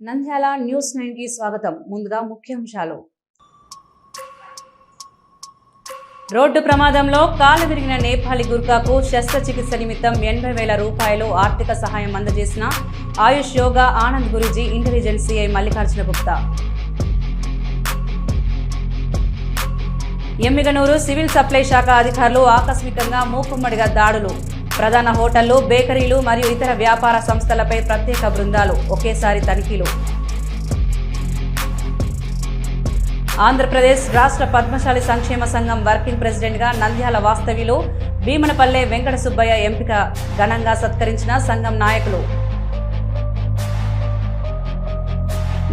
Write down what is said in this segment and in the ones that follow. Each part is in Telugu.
నంద్యాల న్యూస్ 9 కి స్వాగతం. ముందుగా ముఖ్యాంశాలు. రోడ్డు ప్రమాదంలో కాలు విరిగిన నేపాలి గుర్కాకు శస్త్రచికిత్స నిమిత్తం 80,000 రూపాయలు ఆర్థిక సహాయం అందజేసిన Ayush Yoga Anand Guruji intelligence CI Mallikarjuna Gupta. Emmiganur civil supply శాఖ అధికారులు ఆకస్మికంగా మూకుమ్మడిగా దాడులు. ప్రధాన హోటళ్లు, బేకరీలు మరియు ఇతర వ్యాపార సంస్థలపై ప్రత్యేక బృందాలు, ఒకేసారి తనిఖీలు. ఆంధ్రప్రదేశ్ రాష్ట్ర పద్మశాలి సంక్షేమ సంఘం వర్కింగ్ ప్రెసిడెంట్గా నంద్యాల వాస్తవ్యులు భీమనపల్లె వెంకట సుబ్బయ్య ఎంపిక ఘనంగా సత్కరించిన సంఘం నాయకులు.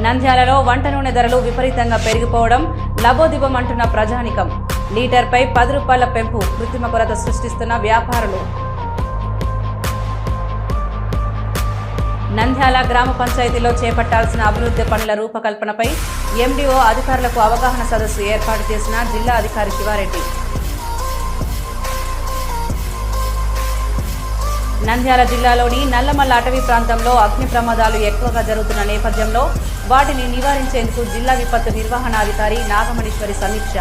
నంద్యాలలో వంట నూనె ధరలు విపరీతంగా పెరిగిపోవడం లబోదిబమంటున్న ప్రజానికం. లీటర్పై 10 రూపాయల పెంపు కృత్రిమ కొరత సృష్టిస్తున్న వ్యాపారులు. నంద్యాల గ్రామ పంచాయతీలో చేపట్టాల్సిన అభివృద్ధి పనుల రూపకల్పనపై ఎండీఓ అధికారులకు అవగాహన సదస్సు ఏర్పాటు చేసిన జిల్లా అధికారి శివారెడ్డి. నంద్యాల జిల్లాలోని నల్లమల్ల అటవీ ప్రాంతంలో అగ్ని ప్రమాదాలు ఎక్కువగా జరుగుతున్న నేపథ్యంలో వాటిని నివారించేందుకు జిల్లా విపత్తు నిర్వహణాధికారి నాగమణీశ్వరి సమీక్ష.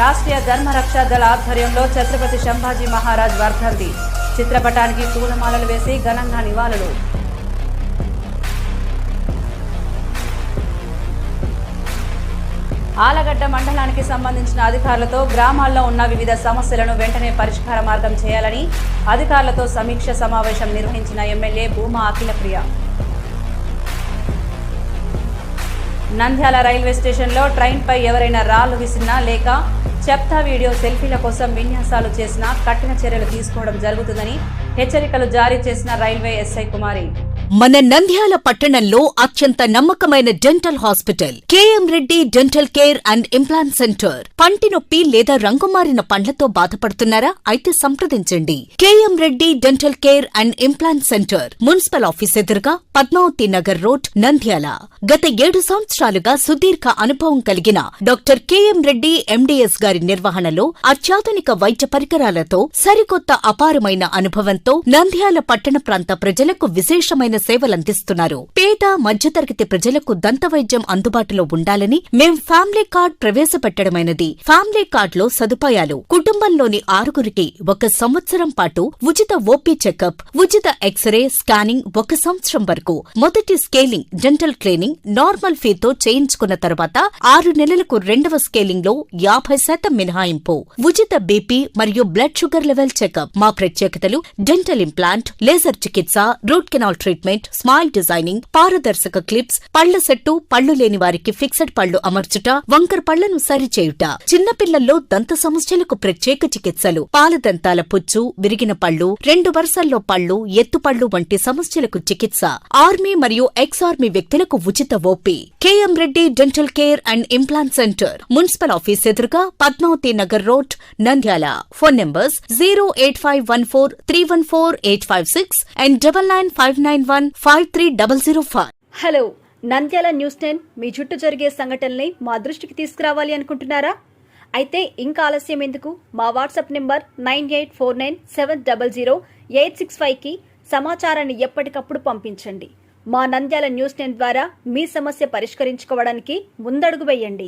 రాష్ట్రీయ ధర్మరక్షా దళ ఆధ్వర్యంలో ఛత్రపతి సంభాజీ మహారాజ్ వర్ధంతి చిత్రపటానికి పూలమాలలు వేసి ఘనంగా నివాళులు. ఆలగడ్డ మండలానికి సంబంధించిన అధికారులతో గ్రామాల్లో ఉన్న వివిధ సమస్యలను వెంటనే పరిష్కార మార్గం చేయాలని అధికారులతో సమీక్ష సమావేశం నిర్వహించిన ఎమ్మెల్యే భూమా అఖిలప్రియ. నంద్యాల రైల్వే స్టేషన్లో ట్రైన్పై ఎవరైనా రాళ్లు విసిరినా లేక చెప్తా వీడియో సెల్ఫీల కోసం విన్యాసాలు చేసినా కఠిన చర్యలు తీసుకోవడం జరుగుతుందని హెచ్చరికలు జారీ చేసిన రైల్వే ఎస్ఐ కుమారి. మన నంద్యాల పట్టణంలో అత్యంత నమ్మకమైన dental hospital KM Reddy dental care and implant centre. పంటి నొప్పి లేదా రంగుమారిన పండ్లతో బాధపడుతున్నారా? అయితే సంప్రదించండి. KM Reddy dental care and implant centre, municipal office ఎదురుగా, పద్మావతి నగర్ రోడ్, నంద్యాల. గత 7 సంవత్సరాలుగా సుదీర్ఘ అనుభవం కలిగిన డాక్టర్ కేఎం రెడ్డి ఎండీఎస్ గారి నిర్వహణలో అత్యాధునిక వైద్య పరికరాలతో సరికొత్త అపారమైన అనుభవంతో నంద్యాల పట్టణ ప్రాంత ప్రజలకు విశేషమైన సేవలందిస్తున్నారు. పేద మధ్యతరగతి ప్రజలకు దంత వైద్యం అందుబాటులో ఉండాలని మేం ఫ్యామిలీ కార్డ్ ప్రవేశపెట్టడమైనది. ఫ్యామిలీ కార్డ్ లో సదుపాయాలు: కుటుంబంలోని 6గురికి 1 సంవత్సరం పాటు ఉచిత ఓపీ చెకప్, ఉచిత ఎక్స్రే స్కానింగ్ 1 సంవత్సరం వరకు, మొదటి స్కేలింగ్ డెంటల్ క్లీనింగ్ నార్మల్ ఫీతో చేయించుకున్న తర్వాత 6 నెలలకు 2వ స్కేలింగ్ లో 50% మినహాయింపు, ఉచిత బీపీ మరియు బ్లడ్ షుగర్ లెవెల్ చెకప్. మా ప్రత్యేకతలు: డెంటల్ ఇంప్లాంట్, లేజర్ చికిత్స, root canal treatment, smile designing, పారదర్శక క్లిప్స్, పళ్ల సెట్టు, పళ్లు లేని వారికి ఫిక్సెడ్ పళ్లు అమర్చుట, వంకర్ పళ్లను సరిచేయుట, చిన్నపిల్లల్లో దంత సమస్యలకు ప్రత్యేక చికిత్సలు, పాలదంతాల పుచ్చు, విరిగిన పళ్లు, 2 వరుసల్లో పళ్లు, ఎత్తుపళ్లు వంటి సమస్యలకు చికిత్స, ఆర్మీ మరియు ఎక్స్ ఆర్మీ వ్యక్తులకు ఉచిత OP. K M Reddy dental care and implant centre, municipal office ఎదురుగా, Padmavathi Nagar road, Nandyal. Phone numbers 08514314856 and 9959153005. Hello, Nandyal news 10 మీ చుట్టూ జరిగే సంఘటనల్ని మా దృష్టికి తీసుకురావాలి అనుకుంటున్నారా? అయితే ఇంకా ఆలస్యం ఎందుకు? మా వాట్సాప్ నెంబర్ 9849700865కి సమాచారాన్ని ఎప్పటికప్పుడు పంపించండి. మా నంద్యాల న్యూస్ 10 ద్వారా మీ సమస్య పరిష్కరించుకోవడానికి ముందడుగు వేయండి.